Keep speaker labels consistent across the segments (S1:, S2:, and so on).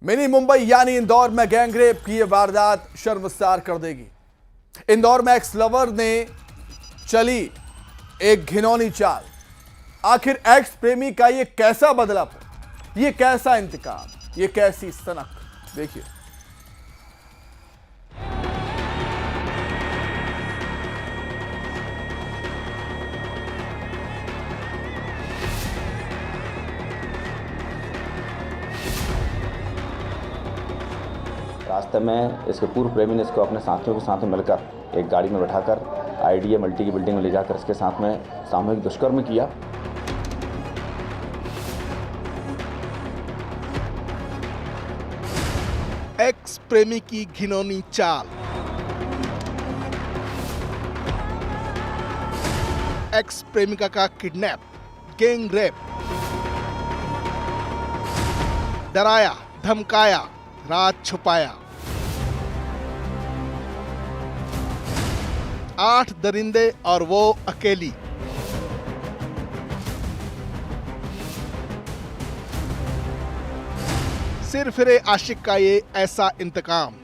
S1: Mini Mumbai यानी इंदौर में gangrape की यह वारदात शर्मसार कर देगी। इंदौर में एक्स लवर ने चली एक घिनौनी चाल। आखिर एक्स प्रेमी का यह कैसा बदलापन, यह कैसा इंतकाम, यह कैसी सनक, देखिए।
S2: रास्ते में इसके पूर्व प्रेमी ने इसको अपने साथियों के साथ में मिलकर एक गाड़ी में बैठाकर आईडीए मल्टी की बिल्डिंग में ले जाकर इसके साथ में सामूहिक दुष्कर्म किया।
S3: एक्स प्रेमी की घिनौनी चाल। एक्स प्रेमिका का किडनैप, गैंग रेप, डराया धमकाया, रात छुपाया। 8 दरिंदे और वो अकेली। सिर फिरे आशिक का ये ऐसा इंतकाम।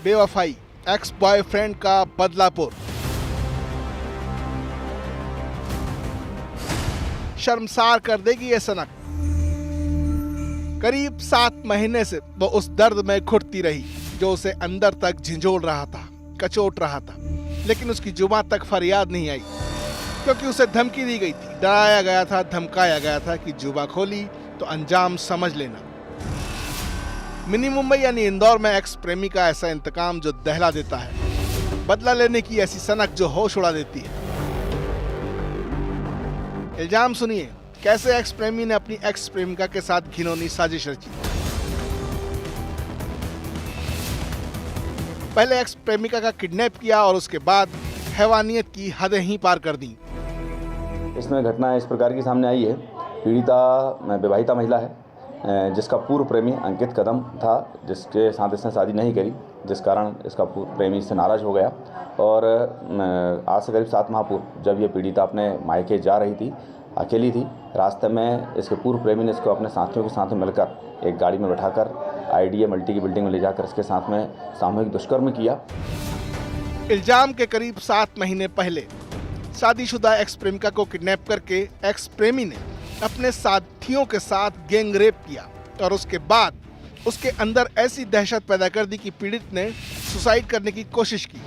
S3: बेवफाई, एक्स बॉयफ्रेंड का बदलापुर। शर्मसार कर देगी ये सनक। करीब 7 महीने से वो उस दर्द में घुटती रही जो उसे अंदर तक झिंझोड़ रहा था, कचोट रहा था, लेकिन उसकी जुबान तक फरियाद नहीं आई, क्योंकि उसे धमकी दी गई थी, डराया गया था, धमकाया गया था कि जुबान खोली तो अंजाम समझ लेना। मिनी मुंबई यानी इंदौर में एक्स प्रेमी का ऐसा इंतकाम जो दहला देता है, बदला लेने की ऐसी सनक जो होश उड़ा देती है। इल्जाम सुनिए, कैसे एक्स प्रेमी ने अपनी एक्स प्रेमिका के साथ घिनौनी साजिश रची। पहले एक्स प्रेमिका का किडनैप किया और उसके बाद हैवानियत की हदें ही पार कर दी।
S2: इसमें घटना इस प्रकार की सामने आई है। पीड़िता विवाहिता महिला है, जिसका पूर्व प्रेमी अंकित कदम था, जिसके साथ इसने शादी नहीं करी, जिस कारण इसका पूर्व प्रेमी इससे नाराज हो गया। और आज से करीब 7 माह पूर्व जब ये पीड़िता अपने मायके जा रही थी, अकेली थी, रास्ते में इसके पूर्व प्रेमी ने इसको अपने साथियों के साथ में मिलकर एक गाड़ी में बैठाकर आईडीए मल्टी की बिल्डिंग में ले जाकर इसके साथ में सामूहिक दुष्कर्म किया।
S3: इल्जाम के करीब 7 महीने पहले शादीशुदा एक्स प्रेमिका को किडनैप करके एक्स प्रेमी ने अपने साथियों के साथ गैंग रेप किया और उसके बाद उसके अंदर ऐसी दहशत पैदा कर दी कि पीड़ित ने सुसाइड करने की कोशिश की।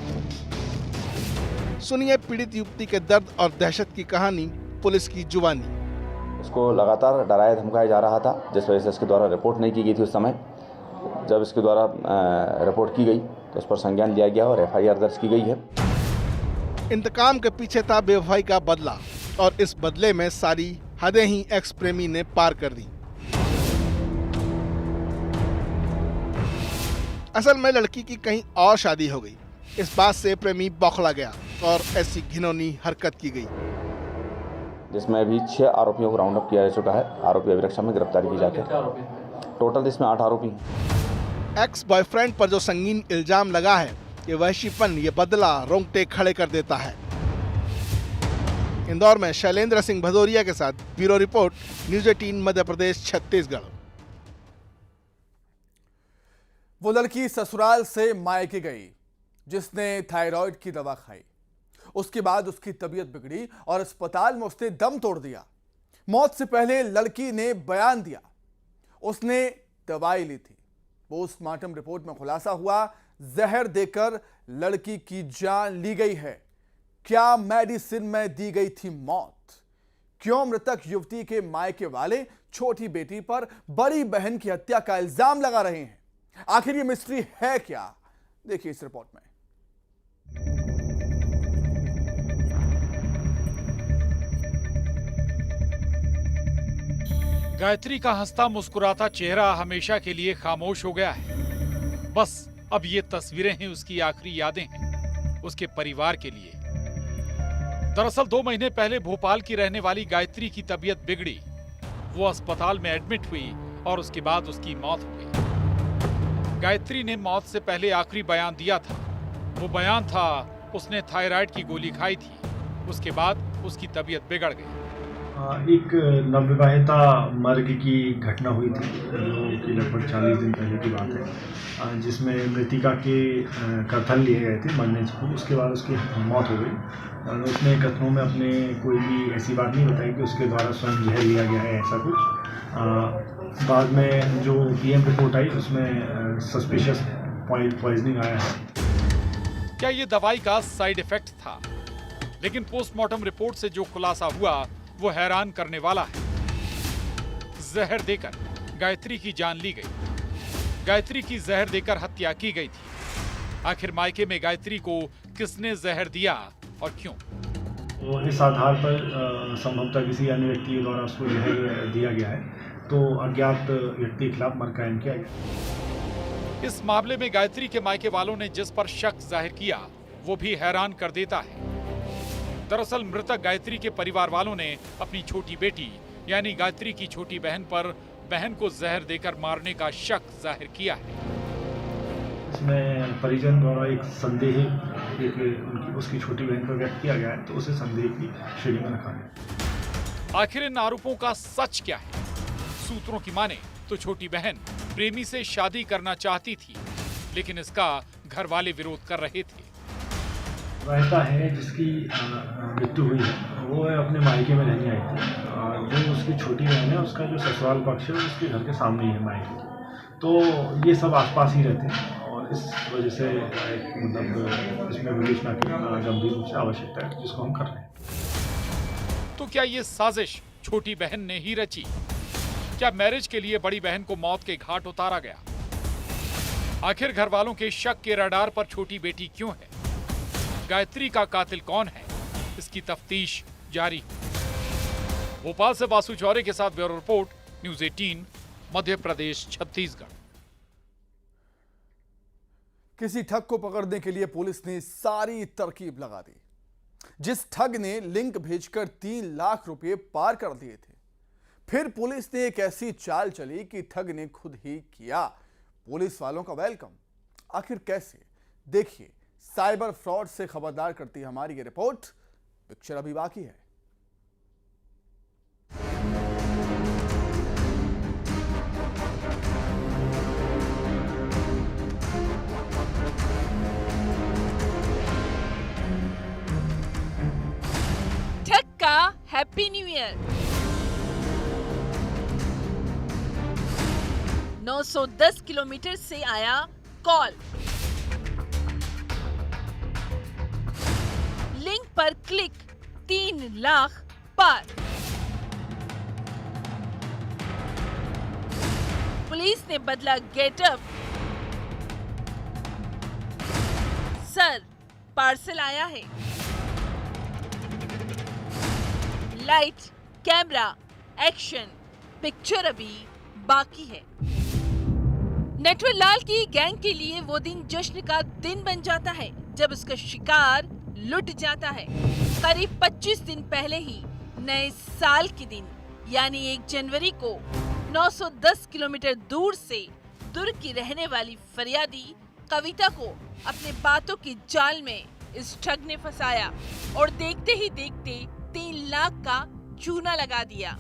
S3: सुनिए पीड़ित युवती के दर्द और दहशत की कहानी, पुलिस की जुबानी।
S2: उसको लगातार डराया धमकाया जा रहा था, जिस वजह से इसके द्वारा रिपोर्ट नहीं की गई थी। उस समय जब इसके द्वारा रिपोर्ट की गई तो उस पर संज्ञान लिया गया और एफआईआर दर्ज की गई है।
S3: इंतकाम के पीछे था बेवफाई का बदला और इस बदले में सारी हदें ही एक्स प्रेमी ने पार कर दी। असल में लड़की की कहीं और शादी हो गई। इस बात से प्रेमी बौखला गया और ऐसी घिनौनी हरकत की गई,
S2: जिसमें अभी 6 आरोपियों को राउंड अप किया जा चुका है। आरोपी अभिरक्षा में गिरफ्तारी की जाती है। टोटल इसमें 8 आरोपी हैं।
S3: एक्स बॉयफ्रेंड पर जो संगीन इल्जाम लगा है, ये वहशीपन, ये बदला रोंगटे खड़े कर देता है। इंदौर में शैलेंद्र सिंह भदौरिया के साथ bureau report, news 18 Madhya Pradesh Chhattisgarh.
S1: वो लड़की ससुराल से मायके गई जिसने थायराइड की दवा खाई। उसके बाद उसकी तबीयत बिगड़ी और अस्पताल में उसने दम तोड़ दिया। मौत से पहले लड़की ने बयान दिया, उसने दवाई ली थी। पोस्टमार्टम रिपोर्ट में खुलासा हुआ, जहर देकर लड़की की जान ली गई है। क्या मेडिसिन में दी गई थी मौत? क्यों मृतक युवती के मायके वाले छोटी बेटी पर बड़ी बहन की हत्या का इल्जाम लगा रहे हैं? आखिर ये मिस्ट्री है क्या? देखिए इस रिपोर्ट में।
S4: गायत्री का हंसता मुस्कुराता चेहरा हमेशा के लिए खामोश हो गया है। बस अब ये तस्वीरें ही उसकी आखिरी यादें हैं उसके परिवार के लिए। दरअसल 2 महीने पहले भोपाल की रहने वाली गायत्री की तबीयत बिगड़ी। वो अस्पताल में एडमिट हुई और उसके बाद उसकी मौत हो गई। गायत्री ने मौत से पहले आखिरी बयान दिया था। वो बयान था, उसने थायराइड की गोली खाई थी, उसके बाद उसकी तबीयत बिगड़ गई।
S5: एक नवविवाहिता मर्ग की घटना हुई थी जो कि लगभग 40 दिन पहले की बात है, जिसमें मृतिका के कथन लिए गए थे मरने से। उसके बाद उसकी मौत हो गई। उसने कथनों में अपने कोई भी ऐसी बात नहीं बताई कि उसके द्वारा स्वयं जहर लिया गया है, ऐसा कुछ। बाद में जो पीएम रिपोर्ट आई उसमें सस्पिशियस पॉइजनिंग आया है।
S4: क्या ये दवाई का साइड इफेक्ट था? लेकिन पोस्टमार्टम रिपोर्ट से जो खुलासा हुआ वो हैरान करने वाला है। जहर देकर गायत्री की जान ली गई। गायत्री की जहर देकर हत्या की गई थी। आखिर मायके में गायत्री को किसने जहर दिया और क्यों?
S5: तो इस आधार पर संभवतः किसी अन्य व्यक्ति के द्वारा उसको जहर दिया गया है, तो अज्ञात व्यक्ति के खिलाफ मुकदमा कायम किया गया।
S4: इस मामले में गायत्री के मायके वालों ने जिस पर शक जाहिर किया वो भी हैरान कर देता है। दरअसल मृतक गायत्री के परिवार वालों ने अपनी छोटी बेटी यानी गायत्री की छोटी बहन पर बहन को जहर देकर मारने का शक जाहिर किया है।
S5: इसमें परिजन द्वारा एक संदेह उसकी छोटी बहन पर व्यक्त किया गया है, तो उसे संदेह की श्रेणी में रखा गया।
S4: आखिर इन आरोपों का सच क्या है? सूत्रों की माने तो छोटी बहन प्रेमी से शादी करना चाहती थी, लेकिन इसका घर वाले विरोध कर रहे थे।
S5: रहता है जिसकी मृत्यु हुई है, वो अपने मायके में रहने आई थी। जो उसकी छोटी बहन है उसका जो ससुराल पक्ष है उसके घर के सामने ही है मायके, तो ये सब आसपास ही रहते हैं और इस वजह से मतलब इसमें विवेचना की गंभीर रूप से आवश्यकता है, जिसको हम कर रहे हैं।
S4: तो क्या ये साजिश छोटी बहन ने ही रची? क्या मैरिज के लिए बड़ी बहन को मौत के घाट उतारा गया? आखिर घर वालों के शक के रडार पर छोटी बेटी क्यों है? गायत्री का कातिल कौन है? इसकी तफ्तीश जारी। भोपाल से वासु चौरे के साथ bureau report, news 18, Madhya Pradesh, Chhattisgarh.
S1: किसी ठग को पकड़ने के लिए पुलिस ने सारी तरकीब लगा दी। जिस ठग ने लिंक भेजकर 3 लाख रुपए पार कर दिए थे, फिर पुलिस ने एक ऐसी चाल चली कि ठग ने खुद ही किया पुलिस वालों का वेलकम। आखिर कैसे? देखिए, साइबर फ्रॉड से खबरदार करती है हमारी ये रिपोर्ट। पिक्चर अभी बाकी है।
S6: ठग का हैप्पी न्यू ईयर। 910 किलोमीटर से आया कॉल। लिंक पर क्लिक, 3 लाख पार। पुलिस ने बदला गेटअप। सर, पार्सल आया है। लाइट, कैमरा, एक्शन, पिक्चर अभी बाकी है। नटवरलाल की गैंग के लिए वो दिन जश्न का दिन बन जाता है जब उसका शिकार लुट जाता है। करीब 25 दिन पहले ही नए साल के दिन यानी 1 जनवरी को 910 किलोमीटर दूर से दुर्ग की रहने वाली फरियादी कविता को अपने बातों की जाल में इस ठग ने फंसाया और देखते ही देखते 3 लाख का चूना लगा दिया।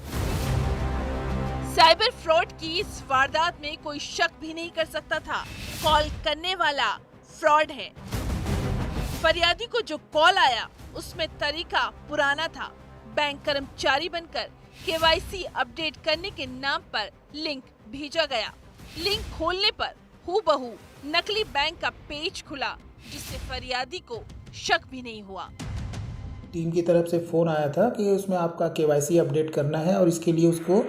S6: साइबर फ्रॉड की इस वारदात में कोई शक भी नहीं कर सकता था, कॉल करने वाला फ्रॉड है। फरियादी को जो कॉल आया उसमें तरीका पुराना था। बैंक कर्मचारी बनकर केवाईसी अपडेट करने के नाम पर लिंक भेजा गया। लिंक खोलने पर हूबहू नकली बैंक का पेज खुला, जिससे फरियादी को शक भी नहीं हुआ।
S7: टीम की तरफ से फ़ोन आया था कि उसमें आपका केवाईसी अपडेट करना है और इसके लिए उसको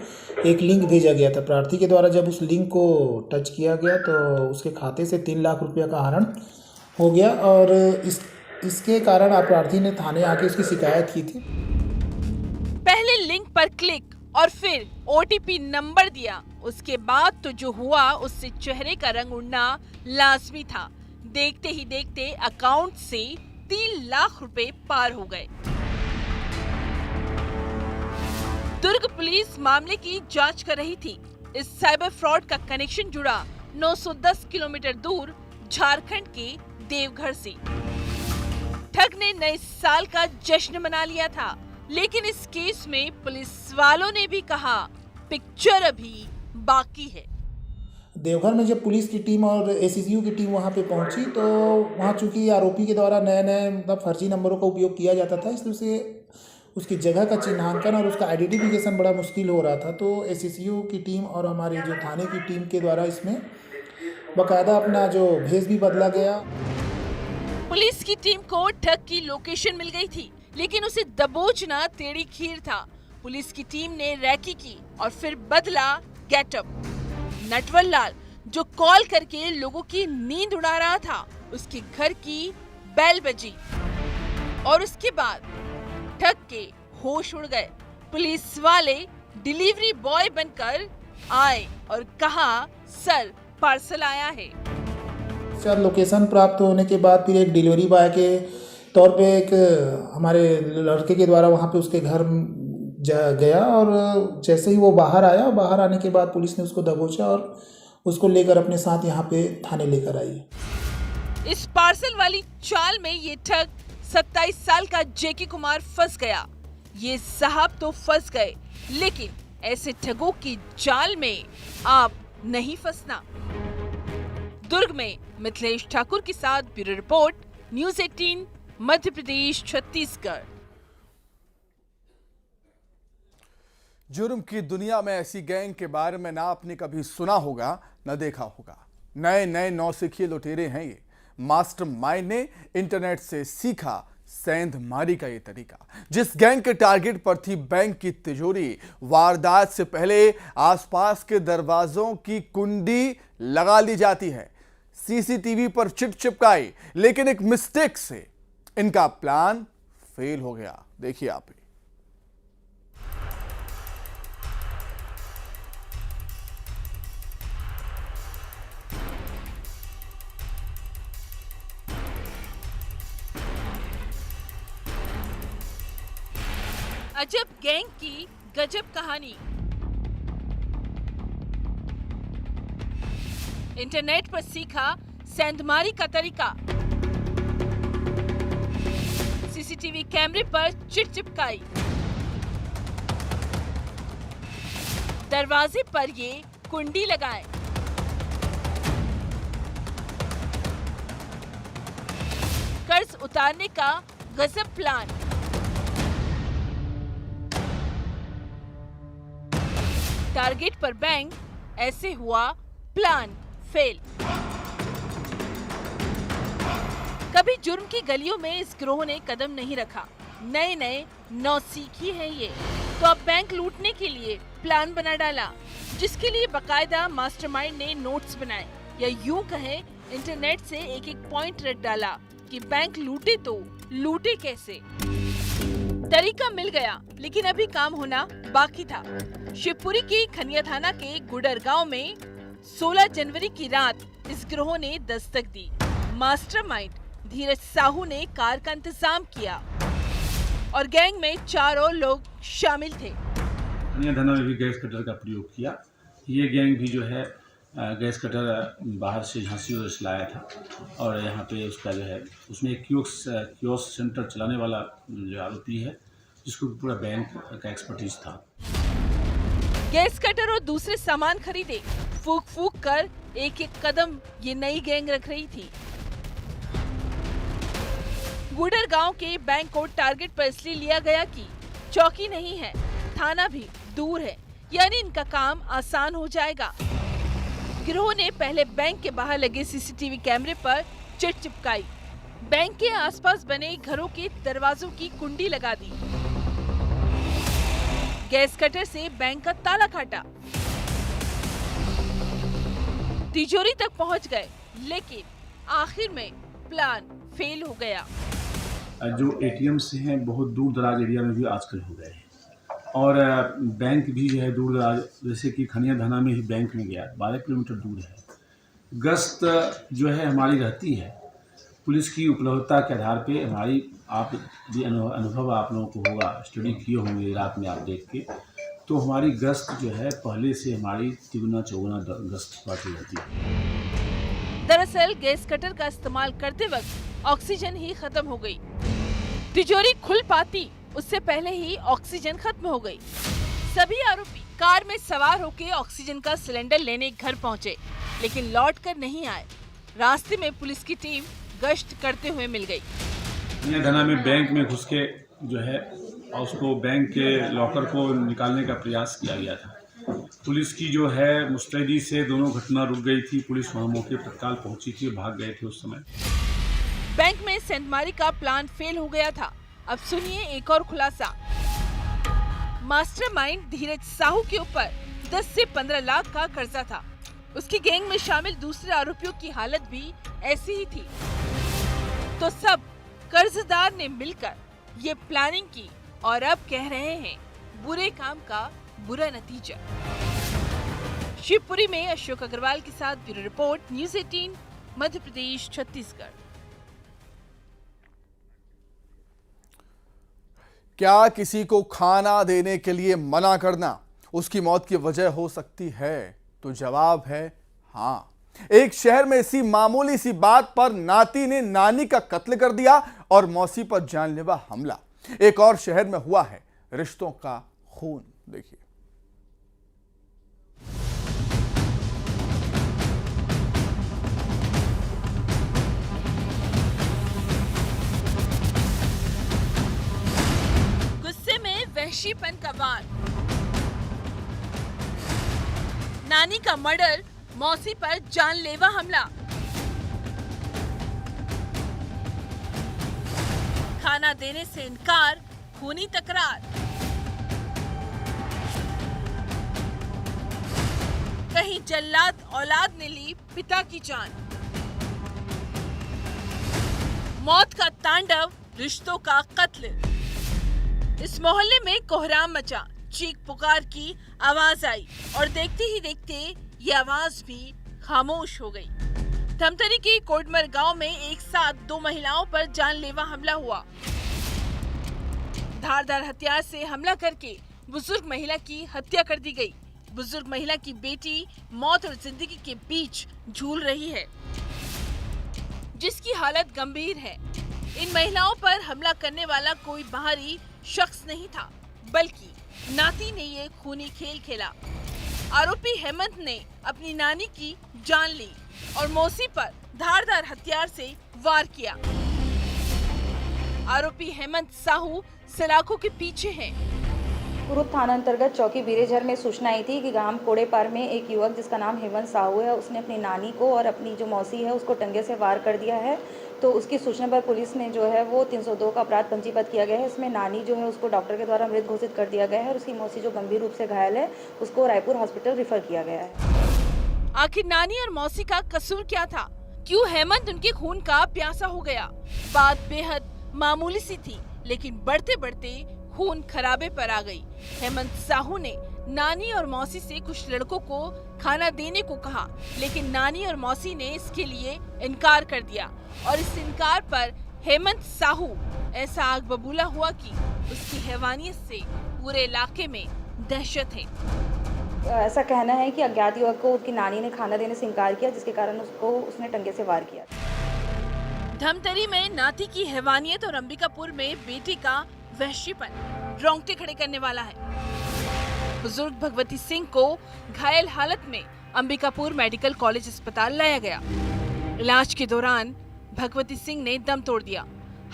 S7: एक लिंक भेजा गया था। प्रार्थी के द्वारा जब उस लिंक को टच किया गया तो उसके खाते से 3 लाख रुपया का हरण हो गया और इसके कारण प्रार्थी ने थाने आके उसकी शिकायत की थी।
S6: पहले लिंक पर क्लिक और फिर ओटीपी नंबर दिया। उसके बाद तो जो हुआ उससे चेहरे का रंग उड़ना लाजमी था। देखते ही देखते अकाउंट से 3 लाख रुपए पार हो गए। दुर्ग पुलिस मामले की जांच कर रही थी। इस साइबर फ्रॉड का कनेक्शन जुड़ा 910 किलोमीटर दूर झारखंड के देवघर से। ठग ने नए साल का जश्न मना लिया था, लेकिन इस केस में पुलिस वालों ने भी कहा पिक्चर अभी बाकी है।
S7: देवघर में जब पुलिस की टीम और एसीसीयू की टीम वहाँ पे पहुँची तो वहाँ चूंकि आरोपी के द्वारा नए नए मतलब फर्जी नंबरों का उपयोग किया जाता था, इसलिए उसे उसकी जगह का चिन्हांकन और उसका आइडेंटिफिकेशन बड़ा मुश्किल हो रहा था। तो एसीसीयू की टीम और हमारी जो थाने की टीम के द्वारा इसमें बाकायदा अपना जो भेष भी बदला गया।
S6: पुलिस की टीम को ठग की लोकेशन मिल गई थी, लेकिन उसे दबोचना टेढ़ी खीर था। पुलिस की टीम ने रैकी की और फिर बदला गेटअप। नटवर लाल जो कॉल करके लोगों की नींद उड़ा रहा था, उसके घर की बेल बजी और उसके बाद ठग के होश उड़ गए। पुलिस वाले डिलीवरी बॉय बनकर आए और कहा सर पार्सल आया है।
S7: सर लोकेशन प्राप्त होने के बाद फिर एक डिलीवरी बॉय के तौर पे एक हमारे लड़के के द्वारा वहाँ पे उसके घर गया और जैसे ही वो बाहर आया, बाहर आने के बाद पुलिस ने उसको दबोचा और उसको लेकर अपने साथ यहाँ पे थाने लेकर आई।
S6: इस पार्सल वाली चाल में ये ठग 27 साल का जेके कुमार फंस गया। ये साहब तो फंस गए, लेकिन ऐसे ठगों की जाल में आप नहीं फंसना। दुर्ग में मिथिलेश ठाकुर के साथ bureau report, news 18 Madhya Pradesh Chhattisgarh.
S1: जुर्म की दुनिया में ऐसी गैंग के बारे में ना आपने कभी सुना होगा न देखा होगा। नए नए नौसिखिए लुटेरे हैं ये। मास्टरमाइंड ने इंटरनेट से सीखा सेंधमारी का ये तरीका। जिस गैंग के टारगेट पर थी बैंक की तिजोरी, वारदात से पहले आसपास के दरवाजों की कुंडी लगा ली जाती है, सीसीटीवी पर चिट चिपकाई, लेकिन एक मिस्टेक से इनका प्लान फेल हो गया। देखिए आप ही।
S6: अजब गैंग की गजब कहानी। इंटरनेट पर सीखा सेंधमारी का तरीका। सीसीटीवी कैमरे पर चिट चिपकाई। दरवाजे पर ये कुंडी लगाए। कर्ज उतारने का गजब प्लान। टारगेट पर बैंक, ऐसे हुआ प्लान फेल। कभी जुर्म की गलियों में इस गिरोह ने कदम नहीं रखा। नए नए नौसिखी है ये, तो अब बैंक लूटने के लिए प्लान बना डाला, जिसके लिए बकायदा मास्टरमाइंड ने नोट्स बनाए, या यूं कहें इंटरनेट से एक एक पॉइंट रट डाला कि बैंक लूटे तो लूटे कैसे। तरीका मिल गया, लेकिन अभी काम होना बाकी था। शिवपुरी के खनिया थाना के गुडर गांव में 16 जनवरी की रात इस गिरोह ने दस्तक दी। मास्टरमाइंड धीरज साहू ने कार का इंतजाम किया और गैंग में 4 और लोग शामिल थे।
S8: खनिया थाना में भी गैस कटर का प्रयोग किया। ये गैंग भी जो है गैस कटर बाहर से झांसी से लाया था और यहाँ पे उसका जो है उसमें एक कियोस्क सेंटर चलाने वाला जो आरोपी है, जिसको पूरा बैंक का एक्सपर्टीज था।
S6: गैस कटर और दूसरे सामान खरीदे। फूक फूक कर एक एक कदम ये नई गैंग रख रही थी। गुडर गांव के बैंक को टारगेट पर इसलिए लिया गया कि चौकी नहीं है, थाना भी दूर है, यानी इनका काम आसान हो जाएगा। गिरोह ने पहले बैंक के बाहर लगे सीसीटीवी कैमरे पर चिट चिपकाई। बैंक के आसपास बने घरों के दरवाजों की कुंडी लगा दी। गैस कटर से बैंक का ताला काटा। तिजोरी तक पहुंच गए, लेकिन आखिर में प्लान फेल हो गया।
S8: जो एटीएम से हैं बहुत दूर दराज एरिया में भी आजकल हो गए हैं और बैंक भी जो है दूर दराज, जैसे कि खनिया थाना में ही बैंक में गया 12 किलोमीटर दूर है। गश्त जो है हमारी रहती है, पुलिस की उपलब्धता के आधार पे हमारी, आप भी अनुभव आप लोगों को होगा, स्टडी किए होंगे रात में आप देख के, तो हमारी गश्त जो है पहले से हमारी तिगुना चौगुना गश्त बढ़ती रहती है।
S6: दरअसल गैस कटर का इस्तेमाल करते वक्त ऑक्सीजन ही खत्म हो गई। तिजोरी खुल पाती उससे पहले ही ऑक्सीजन खत्म हो गई। सभी आरोपी कार में सवार होकर ऑक्सीजन का सिलेंडर लेने घर पहुंचे, लेकिन लौट कर नहीं आए। रास्ते में पुलिस की टीम गश्त करते हुए मिल गई।
S8: धना में बैंक में घुस के जो है उसको बैंक के लॉकर को निकालने का प्रयास किया गया था। पुलिस की जो है मुस्तैदी से दोनों घटना रुक गई थी। पुलिस वहां मौके पर तत्काल पहुंची थी, भाग गए थे उस समय।
S6: बैंक में सेंधमारी का प्लान फेल हो गया था। अब सुनिए एक और खुलासा। मास्टरमाइंड धीरज साहू के ऊपर 10 से 15 लाख का कर्जा था। उसकी गैंग में शामिल दूसरे आरोपियों की हालत भी ऐसी ही थी। तो सब कर्जदार ने मिलकर ये प्लानिंग की और अब कह रहे हैं बुरे काम का बुरा नतीजा। शिवपुरी में अशोक अग्रवाल के साथ bureau report, news 18 Madhya Pradesh Chhattisgarh.
S1: क्या किसी को खाना देने के लिए मना करना उसकी मौत की वजह हो सकती है? तो जवाब है हाँ। एक शहर में इसी मामूली सी बात पर नाती ने नानी का कत्ल कर दिया और मौसी पर जानलेवा हमला। एक और शहर में हुआ है रिश्तों का खून। देखिए।
S6: गुस्से में वहशीपन का वार। नानी का मर्डर, मौसी पर जानलेवा हमला। खाना देने से इनकार, खूनी तकरार। कहीं जल्लाद औलाद ने ली पिता की जान। मौत का तांडव, रिश्तों का कत्ल। इस मोहल्ले में कोहराम मचा, चीख पुकार की आवाज आई और देखते ही देखते ये आवाज भी खामोश हो गई। धमतरी के कोटमर गांव में एक साथ 2 महिलाओं पर जानलेवा हमला हुआ। धारदार हथियार से हमला करके बुजुर्ग महिला की हत्या कर दी गई। बुजुर्ग महिला की बेटी मौत और जिंदगी के बीच झूल रही है, जिसकी हालत गंभीर है। इन महिलाओं पर हमला करने वाला कोई बाहरी शख्स नहीं था, बल्कि नाती ने ये खूनी खेल खेला। आरोपी हेमंत ने अपनी नानी की जान ली और मौसी पर धारदार हथियार से वार किया। आरोपी हेमंत साहू सलाखों के पीछे है।
S9: कुरुप थाना अंतर्गत चौकी बीरेझर में सूचना आई थी कि गांव कोड़ेपार में एक युवक जिसका नाम हेमंत साहू है, उसने अपनी नानी को और अपनी जो मौसी है उसको टंगे से वार कर दिया है। तो उसकी सूचना पर पुलिस ने जो है वो 302 का अपराध पंजीबद्ध किया गया है। इसमें नानी जो है उसको डॉक्टर के द्वारा मृत घोषित कर दिया गया है और उसकी मौसी जो गंभीर रूप से घायल है उसको रायपुर हॉस्पिटल रेफर किया गया है।
S6: आखिर नानी और मौसी का कसूर क्या था? क्यों हेमंत उनके खून का प्यासा हो गया? बात बेहद मामूली सी थी, लेकिन बढ़ते बढ़ते खून खराबे पर आ गई। हेमंत साहू ने नानी और मौसी से कुछ लड़कों को खाना देने को कहा, लेकिन नानी और मौसी ने इसके लिए इनकार कर दिया और इस इनकार पर हेमंत साहू ऐसा आग बबूला हुआ कि उसकी हैवानियत से पूरे इलाके में दहशत है।
S9: ऐसा कहना है कि अज्ञात युवक को उसकी नानी ने खाना देने से इनकार किया, जिसके कारण उसने टंगे से वार किया।
S6: धमतरी में नाती की हैवानियत और अंबिकापुर में बेटी का वहशीपन रोंगटे खड़े करने वाला है। बुजुर्ग भगवती सिंह को घायल हालत में अंबिकापुर मेडिकल कॉलेज अस्पताल लाया गया। इलाज के दौरान भगवती सिंह ने दम तोड़ दिया।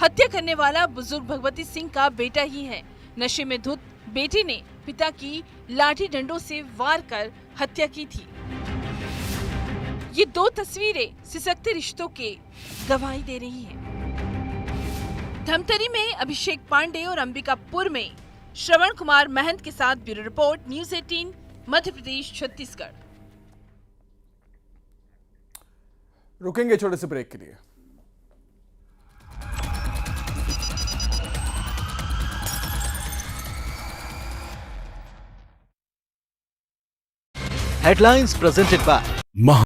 S6: हत्या करने वाला बुजुर्ग भगवती सिंह का बेटा ही है। नशे में धुत बेटे ने पिता की लाठी डंडों से वार कर हत्या की थी। ये 2 तस्वीरें सिसकते रिश्तों के गवाही दे रही हैं। धमतरी में अभिषेक पांडे और अंबिकापुर में श्रवण कुमार महंत के साथ bureau report, news 18 Madhya Pradesh Chhattisgarh.
S1: रुकेंगे छोटे से ब्रेक के लिए।
S10: Headlines presented by